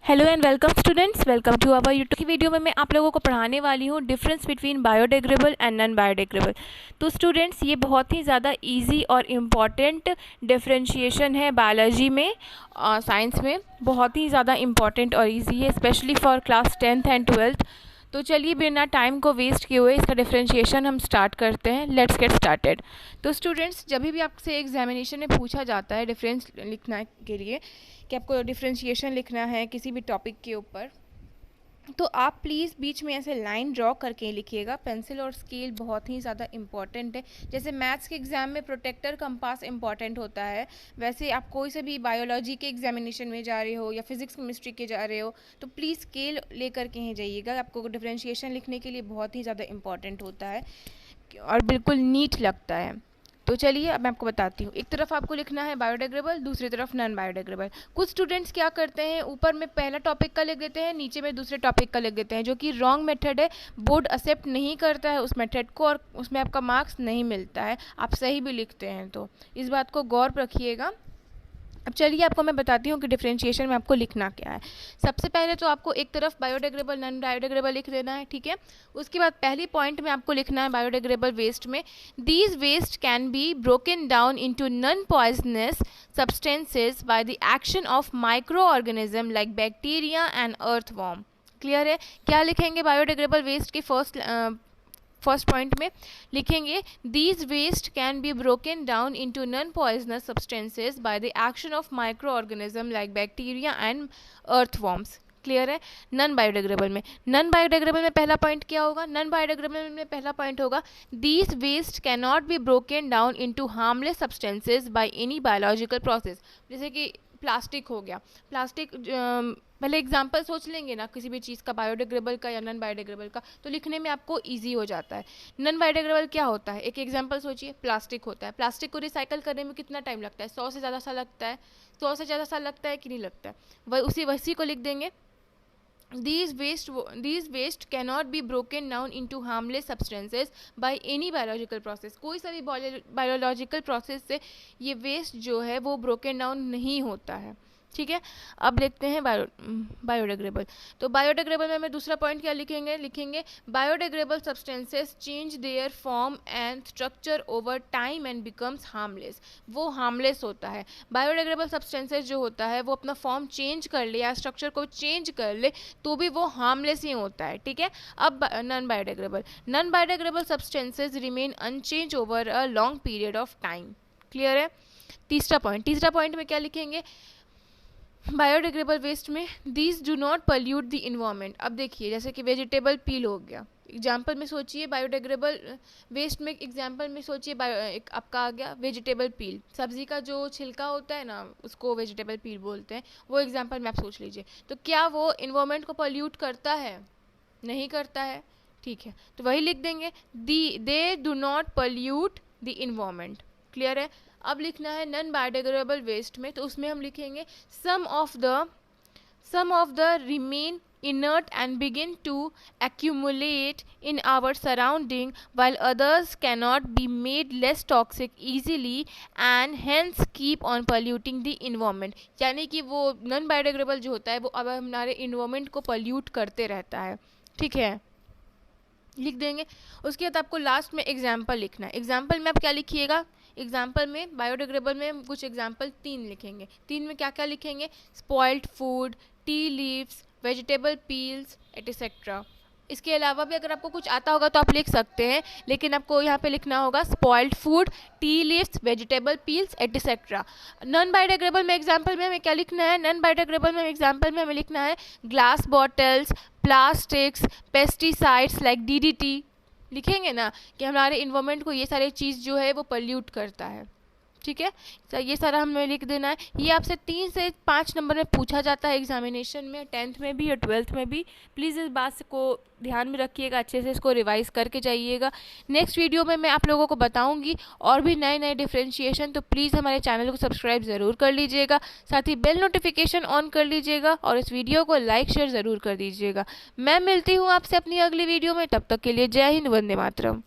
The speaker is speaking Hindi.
Hello and welcome students, welcome to our YouTube की वीडियो में मैं आप लोगों को पढ़ाने वाली हूँ difference between biodegradable and non biodegradable. तो स्टूडेंट्स, ये बहुत ही ज़्यादा इजी और इम्पॉर्टेंट डिफरेंशिएशन है बायोलॉजी में, साइंस में बहुत ही ज़्यादा इम्पॉर्टेंट और इजी है, specially for class 10th and 12th। तो चलिए बिना टाइम को वेस्ट किए हुए इसका डिफरेंशिएशन हम स्टार्ट करते हैं। Let's get started. तो स्टूडेंट्स, जब भी आपसे एग्जामिनेशन में पूछा जाता है डिफरेंस लिखना के लिए कि आपको डिफरेंशिएशन लिखना है किसी भी टॉपिक के ऊपर, तो आप प्लीज़ बीच में ऐसे लाइन ड्रॉ करके लिखिएगा। पेंसिल और स्केल बहुत ही ज़्यादा इंपॉर्टेंट है। जैसे मैथ्स के एग्ज़ाम में प्रोटेक्टर कंपास इंपॉर्टेंट होता है, वैसे आप कोई से भी बायोलॉजी के एग्जामिनेशन में जा रहे हो या फिजिक्स केमिस्ट्री के जा रहे हो तो प्लीज़ स्केल लेकर के ही जाइएगा। आपको डिफरेंशिएशन लिखने के लिए बहुत ही ज़्यादा इंपॉर्टेंट होता है और बिल्कुल नीट लगता है। तो चलिए अब मैं आपको बताती हूँ। एक तरफ आपको लिखना है बायोडिग्रेडेबल, दूसरी तरफ नॉन बायोडिग्रेडेबल। कुछ स्टूडेंट्स क्या करते हैं, ऊपर में पहला टॉपिक का लिख देते हैं, नीचे में दूसरे टॉपिक का लिख देते हैं, जो कि रॉन्ग मेथड है। बोर्ड एक्सेप्ट नहीं करता है उस मेथड को और उसमें आपका मार्क्स नहीं मिलता है। आप सही भी लिखते हैं तो इस बात को गौर रखिएगा। अब चलिए आपको मैं बताती हूँ कि डिफरेंशिएशन में आपको लिखना क्या है। सबसे पहले तो आपको एक तरफ बायोडिग्रेडेबल नॉन बायोडिग्रेडेबल लिख देना है, ठीक है। उसके बाद पहली पॉइंट में आपको लिखना है बायोडिग्रेडेबल वेस्ट में, these waste can be broken down into non poisonous substances by the action of micro organism like bacteria and earthworm. Clear है? क्या लिखेंगे बायोडिग्रेडेबल वेस्ट के फर्स्ट पॉइंट में लिखेंगे, these waste can be broken down into non poisonous substances by the action of micro organism like bacteria and earthworms. Clear है? नॉन बायोडिग्रेडेबल में पहला पॉइंट क्या होगा? नॉन बायोडिग्रेडेबल में पहला पॉइंट होगा, these waste can not be broken down into harmless substances by any biological process. जैसे कि प्लास्टिक हो गया, प्लास्टिक पहले एग्जाम्पल सोच लेंगे ना किसी भी चीज़ का, बायोडिग्रेडेबल का या नॉन बायोडिग्रेडेबल का, तो लिखने में आपको इजी हो जाता है। नॉन बायोडिग्रेडेबल क्या होता है? एक एग्जाम्पल सोचिए, प्लास्टिक होता है। प्लास्टिक को रिसाइकल करने में कितना टाइम लगता है? 100 से ज़्यादा साल लगता है। 100 से ज़्यादा साल लगता है कि नहीं लगता है? वही को लिख देंगे, These waste cannot be broken down into harmless substances by any biological process। कोई सा भी बायोलॉजिकल प्रोसेस से ये वेस्ट जो है वो ब्रोकन डाउन नहीं होता है, ठीक है। अब लिखते हैं बायोडिग्रेडेबल। तो बायोडिग्रेडेबल में हमें दूसरा पॉइंट क्या लिखेंगे biodegradable substances change their form and structure over time and becomes harmless. वो हार्मलेस होता है। बायोडिग्रेडेबल सब्सटेंसेस जो होता है वो अपना फॉर्म चेंज कर ले या स्ट्रक्चर को चेंज कर ले तो भी वो हार्मलेस ही होता है, ठीक है। अब non biodegradable substances remain unchange over a long period of time. Clear है? तीसरा पॉइंट में क्या लिखेंगे बायोडिग्रेडेबल वेस्ट में, these do not pollute the environment. अब देखिए, जैसे कि वेजिटेबल पील हो गया, एग्जाम्पल में सोचिए बायोडिग्रेडेबल वेस्ट में, एग्जाम्पल में सोचिए एक आपका आ गया वेजिटेबल पील। सब्जी का जो छिलका होता है ना, उसको वेजिटेबल पील बोलते हैं। वो एग्जाम्पल में आप सोच लीजिए, तो क्या वो इन्वायरमेंट को पल्यूट करता है? नहीं करता है, ठीक है। तो वही लिख देंगे, they do not pollute the environment. Clear है? अब लिखना है नॉन बायोडिग्रेडेबल वेस्ट में, तो उसमें हम लिखेंगे sum of the Riemann inert and begin to accumulate in our surrounding while others cannot be made less toxic easily and hence keep on polluting the environment। यानी कि वो नॉन बायोडिग्रेडेबल जो होता है वो अब हमारे इन्वायरमेंट को पल्यूट करते रहता है, ठीक है, लिख देंगे। उसके बाद आपको लास्ट में एग्जाम्पल लिखना है। एग्जाम्पल में आप क्या लिखिएगा? एग्जाम्पल में बायोडिग्रेडेबल में कुछ एग्जाम्पल 3 लिखेंगे। 3 में क्या क्या लिखेंगे? Spoiled food, tea leaves, vegetable peels etcetera. इसके अलावा भी अगर आपको कुछ आता होगा तो आप लिख सकते हैं, लेकिन आपको यहाँ पे लिखना होगा spoiled food, tea leaves, vegetable peels etcetera. Non biodegradable में एग्जाम्पल में हमें क्या लिखना है? नॉन बायोडिग्रेडेबल में एग्जाम्पल में हमें लिखना है glass bottles, plastics, pesticides like DDT। लिखेंगे ना कि हमारे इन्वायरमेंट को ये सारी चीज़ जो है वो पल्यूट करता है, ठीक है। तो ये सारा हमें लिख देना है। ये आपसे 3 से 5 नंबर में पूछा जाता है एग्जामिनेशन में, 10th में भी और 12th में भी। प्लीज़ इस बात को ध्यान में रखिएगा, अच्छे से इसको रिवाइज करके जाइएगा। नेक्स्ट वीडियो में मैं आप लोगों को बताऊंगी और भी नए डिफरेंशिएशन, तो प्लीज़ हमारे चैनल को सब्सक्राइब ज़रूर कर लीजिएगा, साथ ही बेल नोटिफिकेशन ऑन कर लीजिएगा और इस वीडियो को लाइक शेयर ज़रूर कर दीजिएगा। मैं मिलती हूँ आपसे अपनी अगली वीडियो में, तब तक के लिए जय हिंद, वंदे मातरम।